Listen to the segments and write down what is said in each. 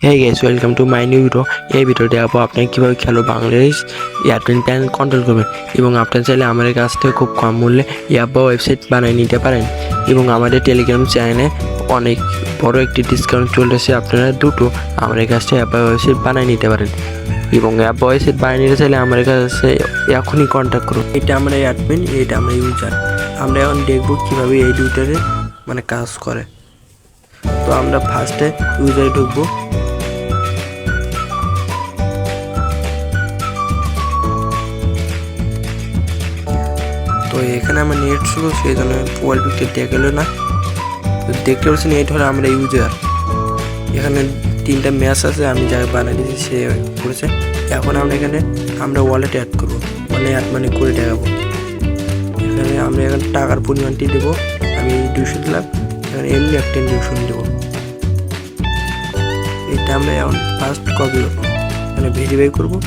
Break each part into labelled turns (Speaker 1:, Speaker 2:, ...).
Speaker 1: Hey guys, welcome to my new video. এই ভিডিওতে আপনারা কিভাবে খেলো বাংলাদেশ এয়ারটেল প্যানেল কন্ট্রোল করবেন এবং আপনারা চাইলে আমাদের কাছ থেকে খুব কম মূল্যে অ্যাপ বা ওয়েবসাইট বানিয়ে নিতে পারেন এবং আমাদের টেলিগ্রাম চ্যানেলে অনেক বড় একটি ডিসকাউন্ট চলতেছে। আপনারা দুটো আমাদের কাছ থেকে অ্যাপ বা ওয়েবসাইট বানিয়ে নিতে পারেন এবং অ্যাপ বা ওয়েবসাইট বানিয়ে নিতে চাইলে আমাদের কাছে এখনই কন্ট্যাক্ট করুন। এটা আমরা অ্যাডমিন, এটা আমরা ইউজার। আমরা এখন দেখবো কীভাবে এই দুইটারে কাজ করে। তো আমরা ফার্স্টে ইউজারে ঢুকবো। তো এখানে আমার নেট ছিল, সেই জন্য প্রোফাইল পিকচার দেখালো না। দেখতে পাচ্ছেন এটা হলো আমরা ইউজার। এখানে তিনটা ম্যাচ আছে, আমি যাকে বানিয়ে দিয়েছি সে করেছে। এখন আমরা ওয়ালেট অ্যাড করবো, অ্যাড মানি করে দেখাবো। এখানে আমরা এখানে টাকার পরিমাণটি দেবো, আমি 200 দিলাম। এখানে এমনি একটা ইনজেকশন দেবো। এটা আমরা এখন ফার্স্ট কপি করবো, ভেরিফাই করবো।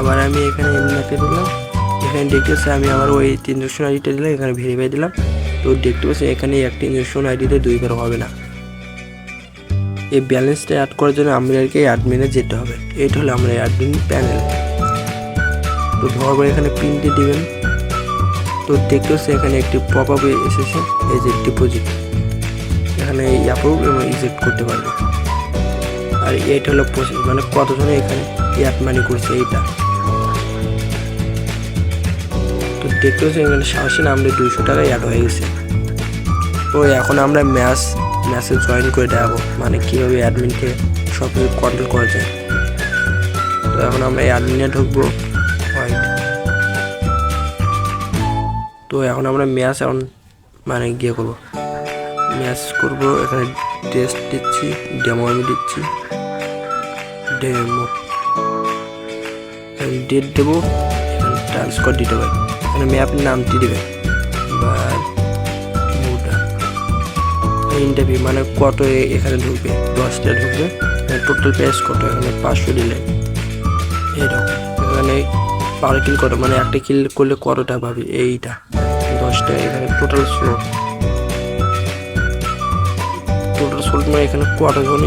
Speaker 1: আবার আমি এখানে এমনি একটা দিলাম। এখানে দেখতে পাচ্ছি আমি আমার ওই ট্রানজাকশন আইডিটা দিলাম, এখানে ভেরিফাই দিলাম। তো দেখতে পাচ্ছি এখানে একটা ট্রানজাকশন আইডিতে দুইবার হবে না। এই ব্যালেন্সটা অ্যাড করার জন্য আমাদেরকে অ্যাডমিনে যেতে হবে। এটা হলো আমরা অ্যাডমিন প্যানেল। তো ধরবো এখানে প্রিন্টে দিবেন। তো দেখতে পাচ্ছি এখানে একটি পপ আপ এসেছে, এই যে ডিপোজিট। এখানে অ্যাপ্রুভ এবং ইজেক্ট করতে পারবো। আর এটা হলো প্রসেস, কতজনে এখানে অ্যাড মানি করছে এইটা। তো দেখতে পাচ্ছি এখানে সাহসী আমাদের 200 টাকায় অ্যাড হয়ে গেছে। তো এখন আমরা ম্যাচে জয়েন করে দেখাবো, কীভাবে অ্যাডমিনকে সব কিছু কন্ট্রোল করা যায়। তো এখন আমরা অ্যাডমিনে ঢুকবো। তো এখন আমরা ম্যাচ গিয়ে করবো, ম্যাচ করবো। এখানে টেস্ট দিচ্ছি, ডেমো আমি দিচ্ছি, ডেমো ডেট দেবো। এখানে ট্রান্সফার দিতে পারি, এখানে ম্যাপের নামটি দেবে বা ইন্টারভিউ কত এখানে ঢুকবে, 10টা ঢুকবে। টোটাল প্রাইস কত, এখানে 500 দিলেন। এরকম এখানে পার কিল কত, একটা কিল করলে কতটা পাবে, এইটা 10টা। এখানে টোটাল স্লোট এখানে কতজন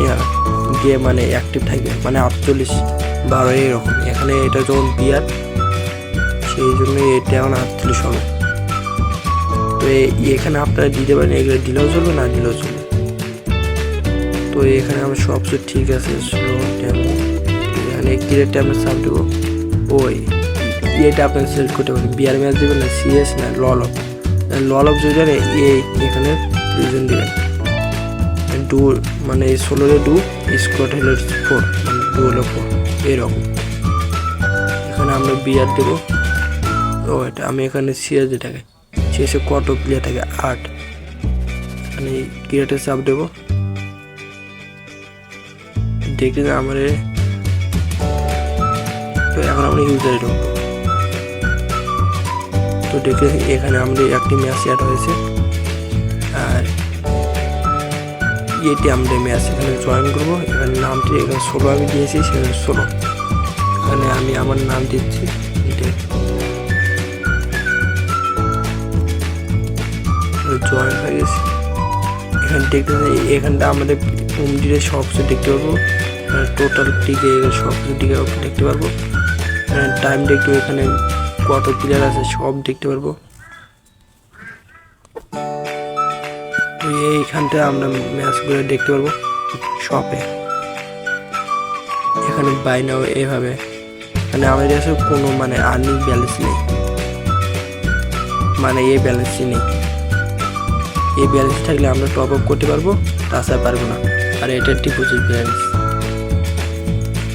Speaker 1: গিয়ে অ্যাক্টিভ থাকবে, 48 12 এরকম। এখানে এটা যখন বিয়ার, সেই জন্য এটা এখন 48 হবে। তো এখানে আপনারা দিতে পারেন, এগুলো দিলেও চলবে, না দিলেও চলবে। তো এখানে আমার সব কিছু ঠিক আছে। স্লো ডেমো, এখানে ক্রিয়েট আমরা সাব দেবো। ওই এটা আপনারা সিলেক্ট করতে পারেন, বিয়ার ম্যাচ দেবেন না সিএস না লল অফ যদি এখানে রিজন দেবেন। ডু 16 ডু স্কোয়াড হলো 4, ডু হলো 4 এরকম। এখানে আমরা বিয়ার দেবো। ও এটা আমি এখানে সিএস যেটাকে শেষে কত প্লেয়ার থাকে 8। এখানে ক্রিয়েটে চাপ দেবো। দেখে আমার তো এখন আমরা ইউজারে ঢুকবো। তো দেখে এখানে আমাদের একটি ম্যাচ অ্যাড হয়েছে। আর এটি আমাদের ম্যাচ এখানে জয়েন করবো। এখানে নামটি এখানে 16 আমি দিয়েছি, সেখানে 16। এখানে আমি আমার নাম দিচ্ছি, জয়েন হয়ে গেছে। এখানে দেখতে এখানটা আমাদের হোমডিরে সব কিছু দেখতে পারবো, টোটাল টিকে সব কিছু দেখতে পারবো। টাইম দেখতে, এখানে কত প্লেয়ার আছে সব দেখতে পারবো। তো এইখানটা আমরা ম্যাচগুলো দেখতে পারবো শপে। এখানে বাই নাও এভাবে। এখানে আমাদের কাছে কোনো আর্নিং ব্যালেন্স নেই, এই ব্যালেন্সই নেই। এই ব্যালেন্স থাকলে আমরা টপ আপ করতে পারবো, তাছাড়া পারবো না। আর এটা ডিপোজিট ব্যালেন্স।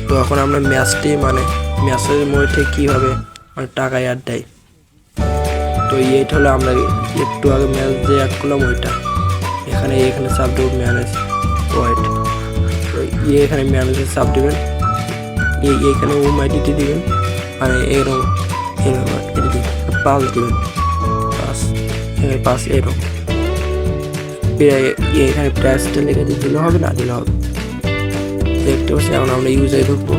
Speaker 1: তো এখন আমরা ম্যাচটি ম্যাচের মধ্যে কীভাবে টাকা অ্যাড দেয়। তো এইটা হলো আমরা একটু আগে ম্যাচ যে অ্যাড করলাম ওইটা। এখানে চাপ দেবো ম্যানেজ ওয়েট। তো এখানে ম্যানেজের চাপ দেবেন, এইখানে আইডিটি দেবেন, এরকম পাস দেবেন, পাস এরকম। এখানে প্রাইসটা লিখে দিলে হবে, না দিলে হবে। দেখতে পাচ্ছি এখন আমরা ইউজারে ঢুকবো।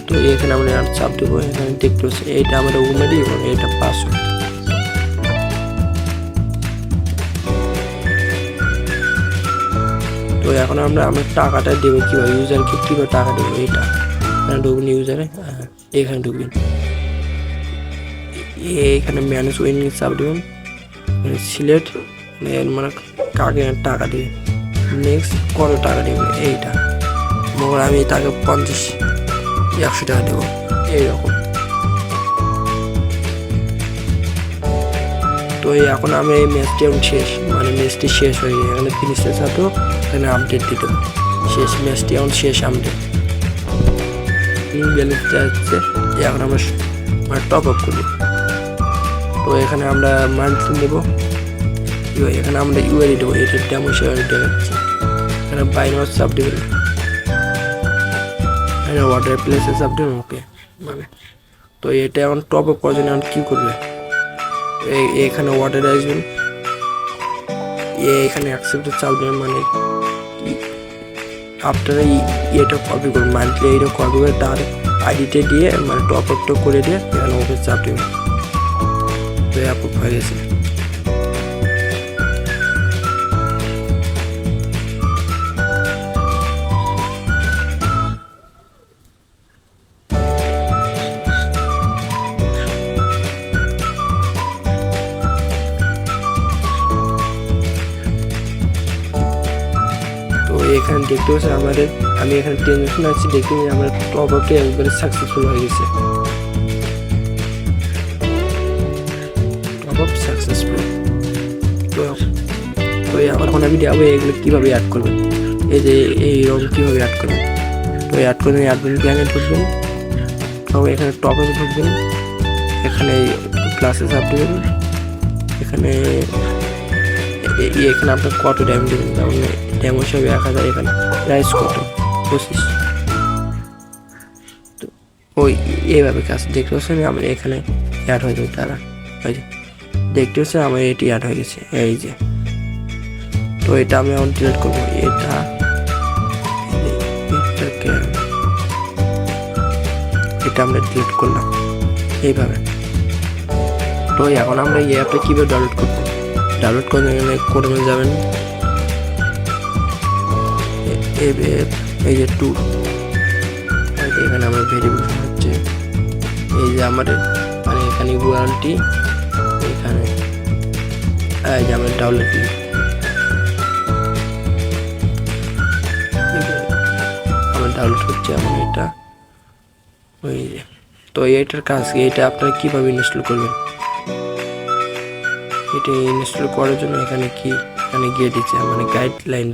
Speaker 1: তো এখানে আমরা চাপ দেবো। এখানে দেখতে পাচ্ছি এইটা আমাদের আইডি এবং এটা পাসওয়ার্ড। এখন আমরা টাকাটা দেবো কীভাবে, ইউজারকে কীভাবে টাকা দেবো, এটা এখানে ঢুকবেন, ইউজারে এখানে ঢুকবেন, এখানে ম্যানেজ উইনিং সাব দেবেন, সিলেক্ট মানে কাকে টাকা দেবে, নেক্সট কত টাকা দেবে এইটা, মনে আমি তাকে 50-100 টাকা দেবো এইরকম। তো এখন আমি এই ম্যাচটি এখন শেষ, মানে ম্যাচটি শেষ হয়ে গেছে, এখানে ফিনিশের সাথেও এখানে আপডেট দিতে হবে, শেষ ম্যাচটি এখন শেষ আপডেট ব্যালেন্সটা হচ্ছে। এখন আমরা মানে টপ আপ করবো। তো এখানে আমরা মান্থলি নেব, এখানে আমরা ইউআরই দেবো, এটা ডেমো শেয়ারে দেখাচ্ছি, এখানে বাইনার সাব দেবেন, এখানে ওয়াটার প্লেসে সাব দেবেন, ওকে মানে। তো এটা এখন টপ আপ করার জন্য এখন কী করবে, এখানে ওয়াটার আসবেন, এখানে অ্যাকসেপ্টে চাপ দেবেন, মানে আপনারা এটা কপি করুন, মান্থলি এইটা কপি করে তার আইডিতে দিয়ে মানে টপ আপটা করে দিয়ে এখানে ওকে চাপ দেবেন। তো অ্যাপ্রুভ হয়ে গেছে। এখানে দেখতে পাচ্ছি আমাদের, আমি এখানে টেনশন আছি, দেখতে পাচ্ছি আমার টপ আপটা একবারে সাকসেসফুল হয়ে গেছে, টপ আপ সাকসেসফুল। তো এখন আমি দেখাবো এগুলো কীভাবে অ্যাড করবেন, এই যে এইরকম কীভাবে অ্যাড করবেন। তো অ্যাড করে অ্যাডমিন প্ল্যানে ঢুকবেন, তো এখানে টপ আপে ঢুকবেন, এখানে ক্লাসে সাব দেবেন, এখানে আপনার কত ড্যাম দেবেন, যেমন ড্যাম হিসাবে 1000, এখানে প্রাইস কত 25। তো ওই এইভাবে কাজ দেখতে পাচ্ছেন আমার এখানে অ্যাড হয়ে যাবে, তারা ওই যে দেখতে পাচ্ছেন আমার এটি অ্যাড হয়ে গেছে, এই যে। তো এটা আমি এখন ডিলিট করবো, এটা আমরা ডিলিট করলাম এইভাবে। তো এখন আমরা এই অ্যাপটা কীভাবে ডাউনলোড করবো, ডাউনলোড করে এখানে কোডে যাবেন, এই যে টুল, এখানে আমার ভেরিফিকেশন হচ্ছে, এই যে আমাদের মানে এখানে ওয়ারেন্টি, এখানে এই যে আমার ডাউনলোড আমার ডাউনলোড হচ্ছে এমন এটা, ওই যে। তো এইটার কাজ, এটা আপনারা কীভাবে ইনস্টল করবেন, এটা ইনস্টল করার জন্য এখানে গিয়ে দিচ্ছে মানে গাইডলাইন